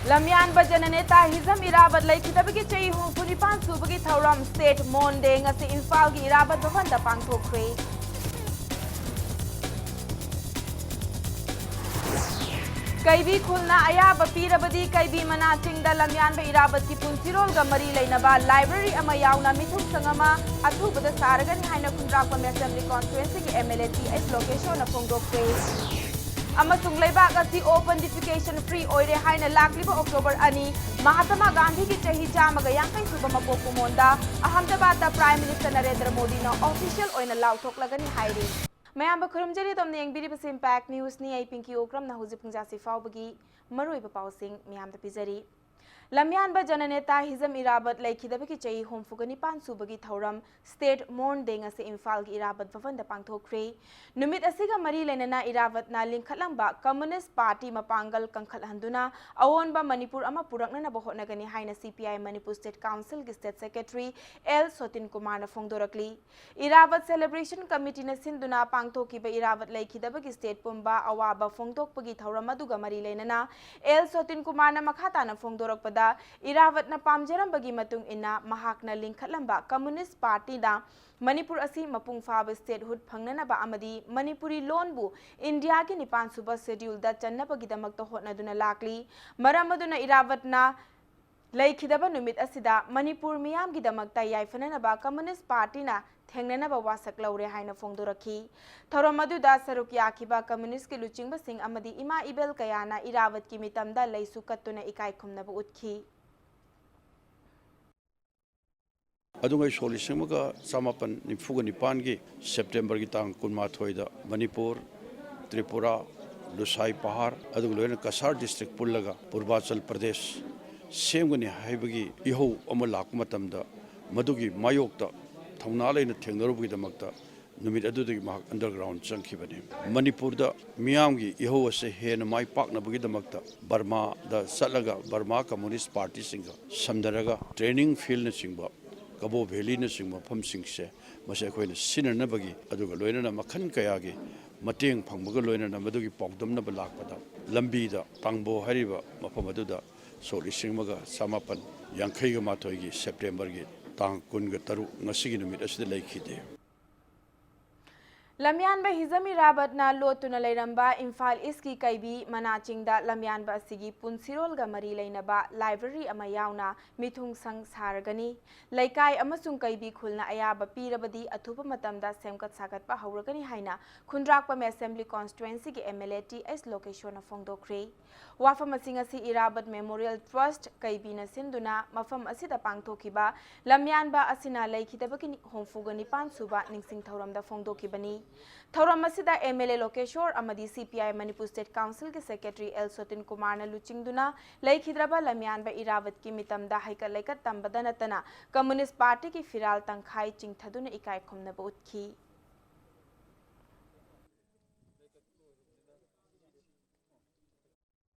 lamyan bajananeta hizam irabat laikidabagi chei hupunipan subagi thauram state monde ngasi Imphal gi irabat bhavanda pangthokre Kaibi khulna ayaba pirabadi kaibi mana chingda lamyan ba irabat ki punsirol ga mari leinaba library ama yauna mithuk sangama athubada saragani haina khundrakpa assembly conference ki MLT es location na phongdokre amasung leibak asi open defecation free oire haina lakliba October ani Mahatma Gandhi ki chahi chamaga yankai suba mapokumonda Ahmedabad da Prime Minister Narendra Modi na official oina lauthok lagani hairi मैं खुरमजरी तमने यंगबिरिबस impact news नि आई पिंकी ओक्रम ना हुजि पुंजासी फावबगी मरोइबा पाउसिंग मियामदा पिजरी लम्यानबा जननेता हिजम इराबत लेखिदबगी चई होमफुगनि पानसुबगी थौरम state मोर्न देंग से इम्फाल की इराबत भवन the पांगथोख्रे नुमित असिगा मरी लेनना इराबत ना लिंखलंबा कम्युनिस्ट पार्टी मपांगल कंखलहंदुना अवोनबा मणिपुर अमा पुरकना बहोनगनि हाइना CPI मणिपुर स्टेट काउंसिल की स्टेट सेक्रेटरी एल सोतिन कुमार न फोंगदोरकली इराबत सेलिब्रेशन कमिटी न सिंदुना पांगथोकिबा इराबत लेखिदबगी स्टेट पुंबा अवाबा फोंगदोकपगी थौरम अदुगा मरी लेनना एल सोतिन कुमार न मखाता न फोंगदोरकपदा इरावत न पामजरंबगी मतुंग इना महाकना लिंखलंबा कम्युनिस्ट पार्टी दा मणिपुर असी मपुंग फाब स्टेट हुड फंगननबा अमदी मणिपुरी लोनबु इंडिया के निपान सुबह शेड्यूल दा चन्नबगीदमक्ता होटनदुना लाकली मरमदुना इरावतना लेखिदबा नुमित असिदा मणिपुर मियामगीदमक्ता याइफननबा कम्युनिस्ट पार्टी ना थेंगननबा वासक लौरे हाइना फोंगदोरखी थौरम अदुदा सरुक याखिबा कम्युनिस्ट के लुचिंगबसिंग अमदी इमा इबेल कयाना इरावत की मितमदा लैसु कत्तुना इकाई खुमनबा उतखी अदुंगै सोलिसिंगमगा समापन निफुगा निपान की सेप्टेम्बर की तांग कुनमाथोइदा मणिपुर त्रिपुरा लुसाई पहाड़ अदुगलोयन कसार डिस्ट्रिक्ट पुल्लगा पूर्वाचल प्रदेश सेमगनि हाइबगी इहो अमा लाकु मतमदा मदुगी मायोक्ता थौना लेना थेंगनरुबगीदमक्ता नुमित अदुदगी महाक अंडरग्राउंड चंखिबने मणिपुरदा मियामगी इहो असे हेन माई पाकनबगीदमक्ता बर्मा दा चलगा बर्मा कम्युनिस्ट पार्टी सिंगा समदरगा ट्रेनिंग फील्ड न सिंगबा कबो वैली न सिंग मफम सिंगसे मसे अखोइन सिननबगी अदुगा लोइनना मखन कयागी मतेंग फंगबगा लोइनना मदुगी पौगदमनबा लाकपदा लंबीदा तांगबो हरिबा मफम अदुदा सोलिसिंगमगा समापन यांखैगा माथोइगी सेप्टेम्बर की तांग कुनगा तरु ngasiगी नुमित असिदा लेखिदे लम्यानबा हिजम इराबत ना लोतुना लेरंबा इम्फाल ईस्ट की कईबी मनाचिंगदा लम्यानबा असिगी पुनसिरोलगा मरी लेनबा लाइब्रेरी अमा यावना मिथुंग संग सारगनी लैकाय अमसुंग कईबी खुलना अयाबा पीरबदी अथुप मतमदा सेमकत सागतपा हौरगनी हाइना खुंद्राकपा में असेंबली कॉन्स्टिट्युएंसी की MLT एस लोकेशन फोंगदोख्रे वाफम असिंग असि इराबत मेमोरियल ट्रस्ट कईबी न सिंदुना मफम असिदा पांगथोखिबा लम्यानबा असिना लैखिदबगी होमफुगनि पानसुबा निंगसिंग थौरमदा फोंगदोखिबनी थौरम असिदा MLA लोकेशोर अमदी CPI Manipur state council के सेक्रेटरी एल सोतिन कुमार न लुचिंगदुना लैखिद्रबा लम्यानबा इरावत की मितमदा हाइका लेकत तंबदा नतना कम्युनिस्ट पार्टी की फिराल तंखाई चिंगथदुना इकाई खुमनबा उतखी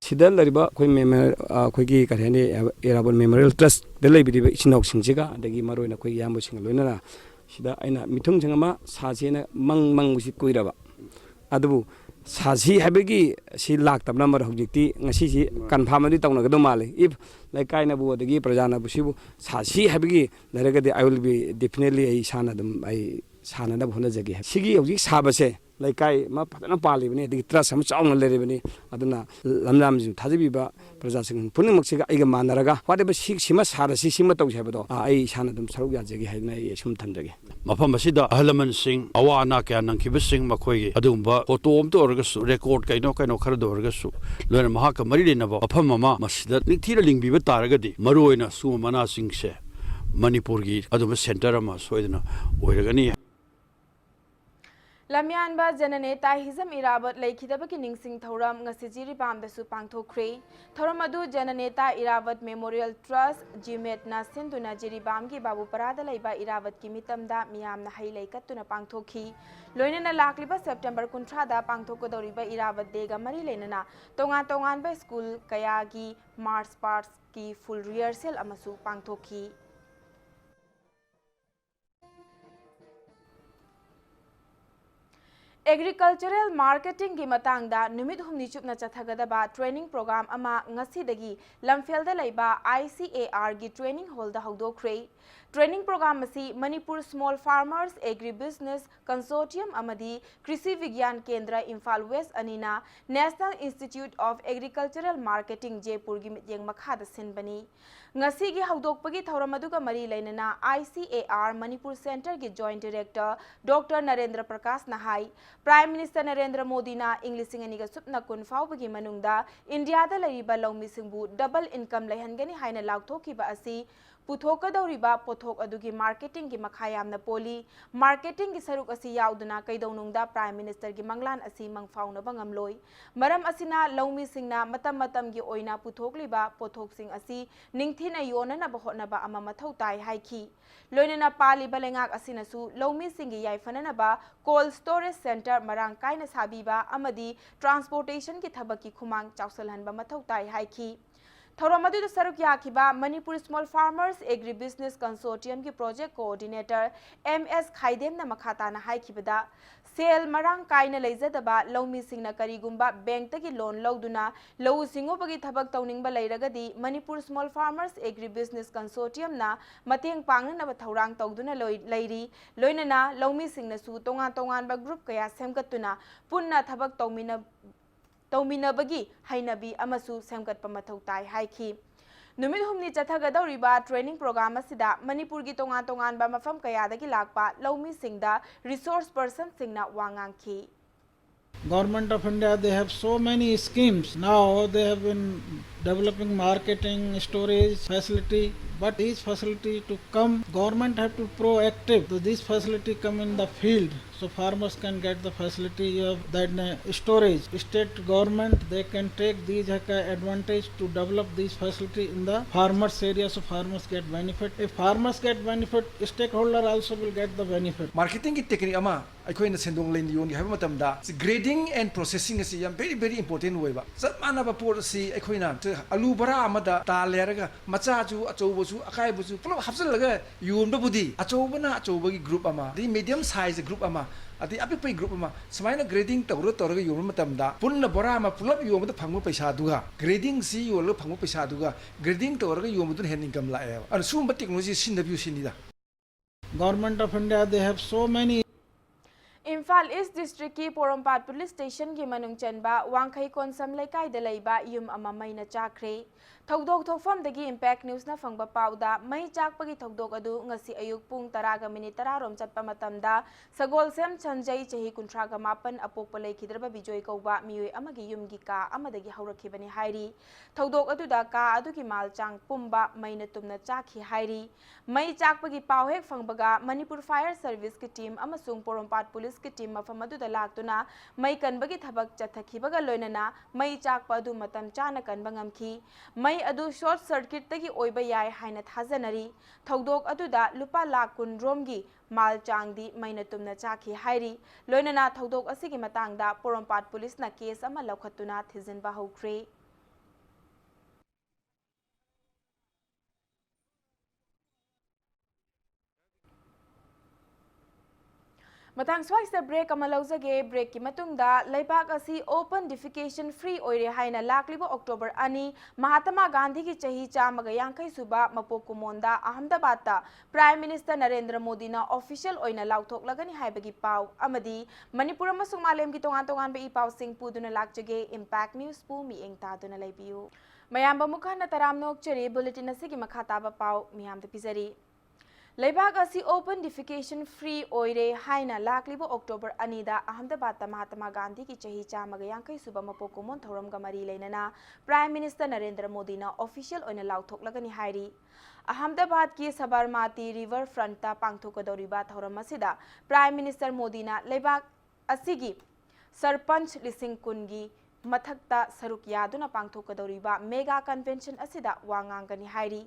सिदा लरिबा कोई कोई करेने इराबल मेमोरियल ट्रस्ट दे लेबिदिबा इसिनौक सिंजिगा अदगी मरोइना कोई यामबो सिंग लोइनरा सिदा आइना मिथुंग जंगमा साजेना मंग उसी कोइरबा अदबु साजी हैबगी सि लाक्तबना मर हौजिक्ति ngasi सि कन्फर्म अदि तौनगदो माले इफ लाइकाइना बु अदगी प्रजाना बुसिबु साजी हैबगी लरगदि आई विल बी डेफिनेटली आई साना दम आई साना द होना जगी सिगी हौजि साबसे लाइकाई मा फदना पालिबने अदगी ट्रस्ट हम चाउन लेरेबने अदुना लमलाम जु थाजिबिबा प्रजासिंग पुनिमक्सिगा आइगा मानरगा वादेबा सिमा सारसि सिमा तौसेबदो आई साना दम सरुग याजगी हाइना ए सुम थमजगे मफम असिदा अहलमन सिंह अवा अना क्या नंखिबा सिंह मखोइगी अदुगुंबा फोटो अमतो ओरगसु रेकॉर्ड कइनो खर दोरगसु लोना महाका मरि लेनबा मफम अमा मसिदा निथिरा लिंगबिबा तारगदि मरुओइना सुम मना सिंहसे मणिपुर की अदुबा सेंटर अमा सोइदना ओइरगनी लम्यानबा जननेता हिजम इराबत लेखिदबकी निंगसिंग थौरम ngasi जिरिबामदसु पांगथोख्रे थौरम अदु जननेता इराबत मेमोरियल ट्रस्ट जिमेट ना सिंदुना जिरिबामगी बाबूपरादा लैबा इराबत की मितमदा मियामना हई लेकत्तुना पांगथोखी लोइनना लाक्लिबा सेप्टेम्बर 19 दा पांगथोकदौरिबा इराबत देगा मरी लेनना तोंगान स्कूल कयागी मार्च पार्ट्स की फुल रिहर्सल अमसु पांगथोखी एग्रीकल्चरल मार्केटिंग की मतंगदा नुमित हुमनी चुपना चथगदबा ट्रेनिंग प्रोग्राम अमा ngasiदगी लमफेलदा लैबा ICAR की ट्रेनिंग हॉलदा हौदोख्रे ट्रेनिंग प्रोग्राम असी Manipur small farmers agri business consortium अमदी कृषि विज्ञान केंद्र इम्फाल वेस्ट अनीना national institute of agricultural marketing Jaipur की मित्यंग मखादा सिनबनी ngasi gi hawdokpagi thauram aduga mari lainana ICAR Manipur Center ki Joint Director Dr. Narendra Prakash Nahai Prime Minister Narendra Modi na English aniga supna kun faubagi manungda India da lariba lawmi singbu double income laihangani haina lakthokiba asi पुथोकदौरिबा पोथोक अदुगी marketing की मखायामना पोली marketing की सरुक असी याउदना कैदौनुंगदा prime minister की मंगलान असी मंगफाउनबा ngamloi मरम असिना लौमी सिंगना मतम मतम की ओइना पुथोकलिबा पोथोक सिंग असी निंगथिना योनना बहोनबा अमा मथौ ताई हाइखी लोइनना पालिबा लेंगाक असिनसु लौमी सिंगी याइफननबा कोल्ड स्टोरेज सेंटर मरांग काइना साबीबा अमदी ट्रांसपोर्टेशन की थबकी खुमांग चाउसलहनबा मथौ ताई हाइखी थौरमदु सरुक याखिबा Manipur small farmers agri business consortium की प्रोजेक्ट कोऑर्डिनेटर MS खाइदेमना मखाताना हाइखिबदा सेल मरांग काइना लेजदबा लौमी सिंगना करीगुंबा बैंक तकी लोन लौदुना लौ सिंगोबगी थबक तौनिंगबा लैरगदी Manipur small farmers agri business consortium ना मतेंग पांगनबा थौरांग तौदुना लैरी लोइनना लौमी सिंगनसु तोंगान तोंगानबा ग्रुप कया सेमगतुना पुन्ना थबक तौमिनबगी हाइनबी अमसु सेमगतपा मथौ ताई हाइखी नुमित हुमनी चथगदौरिबा ट्रेनिंग प्रोग्राम असिदा मणिपुर की तोंगान तोंगानबा मफम कयादगी लाकपा लौमी सिंगदा रिसोर्स पर्सन सिंगना वांगांखी Government of India, they have so many schemes. Now they have been developing marketing, storage facility, but these facility to come, government have to proactive. So this facility come in the field, so farmers can get the facility of that storage. State government, they can take these advantage to develop these facility in the farmers area, so farmers get benefit. If farmers get benefit, stakeholder also will get the benefit. Marketing की technique ama अखोइना सेंदोंग लेन योन हाइबा मतमदा grading and processing asi yam very important होइबा सत मानबा पोर asi अखोइना आलू बरा अमदा ता लेरगा मचा जु अचौबसु अकाइबसु पुलप हपसलगा योनबबुदी अचौबना अचौबगी ग्रुप अमा दी मीडियम साइज ग्रुप अमा अति अपिपै ग्रुप अमा समाइना ग्रेडिंग तौरगा योन मतमदा पुन्न बरा अमा पुलप योमदा फंगु पैसा दुगा ग्रेडिंग सी योल फंगु पैसा दुगा ग्रेडिंग तौरगा योमदुन हेन इनकम लाए अन सुम टेक्नोलॉजी सिनबयु सिनिदा Government of India, they have so many. Imphal east district की पोरमपाट पुलिस स्टेशन की मनुंग चनबा वांखई कोनसम लेकाई द लैबा युम अमा मैना चाख्रे थौदोक थोफम दगी इंपैक्ट न्यूज ना फंगबा पाउदा मै चाकपगी थौदोक अदु ngasi अयुक पुंग 10 गा मिनिट 10 रोम चटपा मतमदा सगोलसेम छंजई चही 38 अपोकपा लेखिद्रबा बिजोय कौबा मियोय अमगी युमगी का अमदगी हौरखिबनी हाइरी थौदोक अदुदा का अदुगी मालचांग पुंबा मैना तुमना चाखी हाइरी मै चाकपगी पाव हेक फंगबगा मणिपुर फायर सर्विस की टीम अमसुंग पोरमपाट पुलिस की टीम मफम अदुदा लाक्तुना मै कनबगी थबक चथखिबगा लोइनना मै चाकपा अदु मतम चाना कनबा ngamखी मै अदु शॉर्ट सर्किट तगी ओइबा याय हाइना थाजनरी थौदोक अदुदा लुपा लाख कुन रोमगी माल चांगदी मैना तुमना चाखी हाइरी लोइनना थौदोक असिगी मतांगदा पोरमपाट पुलिस ना केस अमा लौखतुना थिजिनबा हौख्रे मतंग स्वाइस ब्रेक अमा लौजगे ब्रेक की मतुंगदा लेबाक असी open defecation free ओइरे हाइना लाकलिबो October 2 Mahatma Gandhi की चही 150 सुबा मपोक कुमोंदा अहमदाबाद प्राइम मिनिस्टर नरेंद्र मोदी ना ऑफिशियल ओइना लाउथोकलगनी हाइबगी पाव अमदी मणिपुर अमसुंग मालेम की तोंगान तोंगान बे पाव सिंग पुदुना लाकजगे impact news Pu me एंगतादुना लेबियु मयाम मुखाना तराम नोकचरी bulletin असिगी मखाताबा pav मियाम the पिजरी लेबाक असी ओपन डिफिकेशन फ्री ओइरे हाइना लाकलिबो अक्टोबर 2 दा अहमदाबाद महात्मा गांधी की चही 150 सुबा मपोक कुमोन थौरम गा मरी लेनना प्राइम मिनिस्टर नरेंद्र मोदी ना ऑफिशियल ओइना लाउथोकलगनी हाइरी अहमदाबाद की सबरमती रिवर फ्रंट पांगथोकदौरिबा थौरम असिदा प्राइम मिनिस्टर मोदी ना लेबाक असिगी सरपंच लिसिंग कुनगी मथक्ता सरुक यादुना पांगथोकदौरिबा मेगा कन्वेंशन असिदा वांगांगनी हाइरी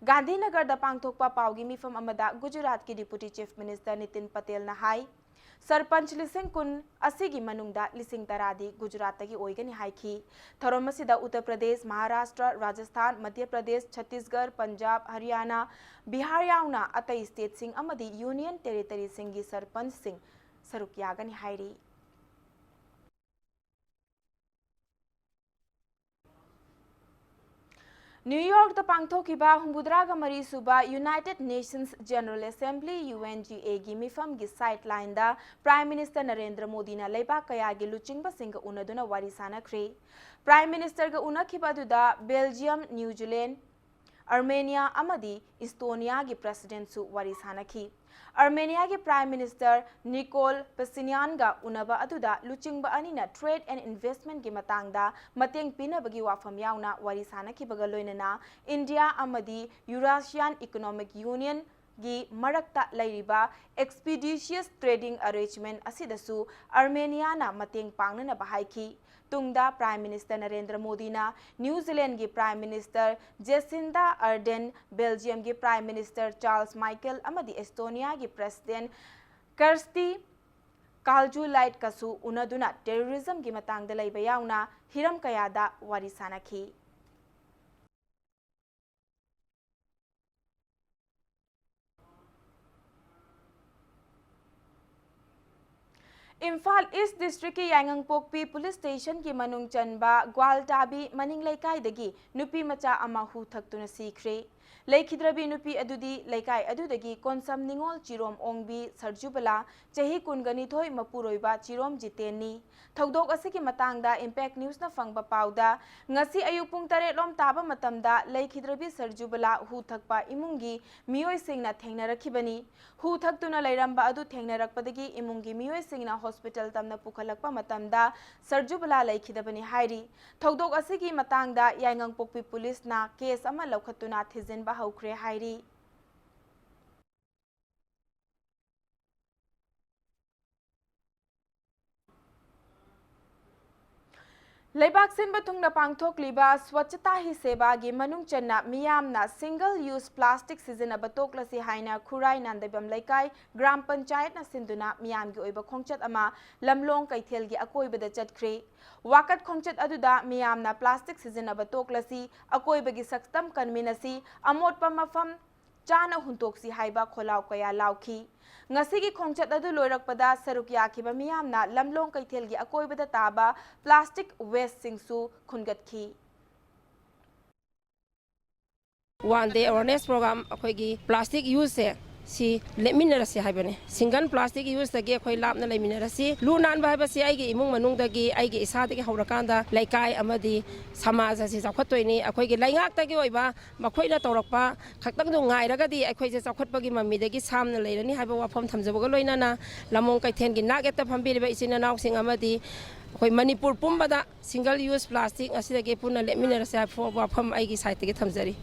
गांधीनगर दा पांगथोकपा पावगी मिफम अमदा गुजरात की deputy chief minister Nitin Patel ना हाई सरपंच लिसिंग कुन असिगी मनुंगदा लिसिंग तरादी गुजरात तगी ओइगनी हाइखी थौरम असिदा उत्तर प्रदेश महाराष्ट्र राजस्थान मध्य प्रदेश छत्तीसगढ़ पंजाब हरियाणा बिहार याउना अतई स्टेट सिंग अमदी यूनियन टेरिटरी सिंगी सरपंच सिंग सरुक यागनी हाइरी न्यूयॉर्क पांथोखिबा हुंबुद्रागा मरी सुबा United Nations general assembly UNGA की मिफम की site line the prime minister Narendra Modi ना लेबा कया की लुचिंगबा सिंग उनदुना वारी सानख्रे प्राइम मिनिस्टर का उनखिबा दुदा बेल्जियम न्यूजीलैंड अर्मेनिया अमदी इस्टोनिया की प्रेसिडेंट सु वारी सानखी अर्मेनिया के प्राइम मिनिस्टर निकोल पेसिनियान का उनबा अदुदा लुचिंगबा अनिना ट्रेड एंड इन्वेस्टमेंट की मतंगदा मतेंग पिनबगी वाफम यावना वारी सानखिबगा लोइनना इंडिया अमदी यूरासियन इकोनॉमिक यूनियन की मरक्ता लैरिबा एक्सपीडिशियस ट्रेडिंग अरेंजमेंट असिदसु अर्मेनिया ना मतेंग पांगना बहाइखी तुंगदा प्राइम मिनिस्टर नरेंद्र मोदी ना न्यूजीलैंड की prime minister Jacinda Arden Belgium की प्राइम मिनिस्टर चार्ल्स माइकल अमदी एस्टोनिया की प्रेसिडेंट कर्स्टी कालजुलाइट कसु उनदुना टेररिज्म की मतंगदा लैबा यावना हिरम कयादा वारी सानखी इम्फाल ईस्ट डिस्ट्रिक्ट की यांगंगपोकपी पुलिस स्टेशन की मनुंग चनबा ग्वालटाबी मनिंग लेकाइदगी नुपी मचा अमा हु थक्तुना सीख्रे लेखिद्रबी नुपी अदुदी लेकाइ अदुदगी कोनसम निंगोल चिरोम ओंगबी सरजुबला चही कुनगनिथोय मपुरोइबा चिरोम जितेनी थौदोक असि मतंगदा इम्पैक्ट न्यूज ना फंगबा पाउदा ngasi ayuk pung 8 lom taba matamda lekhidrebi sarjubala hu thakpa imungi miyoi singna thengnarakhibani hu thaktuna leiramba adu thengnarakpadagi imungi miyoi singna hospital tamna pukhalakpa matamda sarjubala lekhidabani hairi thodok asigi matangda yaingangpokpi police na case ama laukhatuna thijinba haukre hairi लेबाक Simba थुंगना पांगथोकलिबा स्वच्छता ही सेवा की मनुंग चन्ना मियामना single use plastic सिजनब तोकलसी हाइना खुराई नांदबम लेकाई ग्राम पंचायत ना सिंदुना मियाम की ओइबा खोंगचत अमा लमलोंग कैथेल की अकोइबदा चटख्रे वाकत खोंगचत अदुदा मियामना प्लास्टिक सिजनब तोकलसी अकोइबगी सक्तम कन्मिनसी अमोटपा मफम चाना हुंतोक्सी हाइबा खोलाव कया लाउखी ngasi खोंगचत अदु लोइरकपदा सरुक याखिबा मियामना लमलोंग कैथेल की अकोइबदा ताबा प्लास्टिक वेस्ट सिंगसु खुनगतखी वन डे अवेयरनेस प्रोग्राम अखोगी प्लास्टिक यूज से सी लेमिनरसी हाइबने सिंगल प्लास्टिक यूज तगे अखोई लापना लेमिनरसी लु नान बाइबसी आइगे इमुंग मनुंगदगी आइगे इसादगी हौरकांदा लेकाय अमदी समाज असी चौखतोइनी अखोगी लैंगाक्तगी ओइबा मखोइना तौरकपा खक्तंग दु ngairagadi अखोइसे चौखतपगी मम्मीदगी सामना लेरनी हाइबा वाफम थमजबगा लोइनाना लमोंग कैथेनगी नागेता फंबिरिबा इसिना नाउसिंग अमदी अखोई मणिपुर पुंबदा सिंगल यूज प्लास्टिक असिदगी पुना लेमिनरसी हाइबा वाफम आइगी साइटगी थमजरी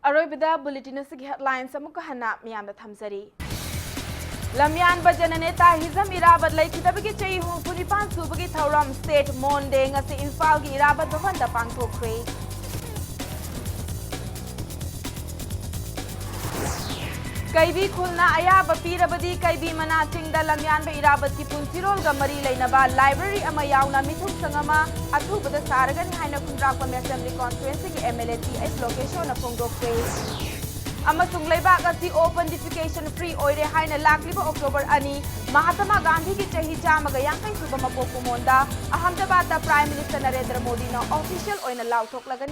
अरोइबदा बुलेटिन असगी हेडलाइंस अमुक हना मियामदा थमजरी लमयान बजन नेता हिजम इराबत लेखिदबगी चई हु पुनिपान सुबगी थौरम स्टेट मोंडे ngasi इम्फाल की इराबत भवनदा पांगथोखरे कैबी खुलना अयाब पीरबदी कैबी मना चिंगदा लमयान बे इराबत की पुंसिरोल ग मरी लेनबा लाइब्रेरी अमा यावना मिथुक संगमा अथुबदा सारगन हाइना खुंद्राक असेंबली कॉन्फ्रेंस की MLAT एस लोकेशन ना फोंगदोक्रे अमसुंग लेबाक असि open defecation free ओइरे हाइना लाकलिबा October 2 Mahatma Gandhi की चही चामगा यांकै सुबा मपोक कुमोंदा अहमदाबाद प्राइम मिनिस्टर नरेंद्र मोदी ना ऑफिशियल ओइना लाउथोकलगन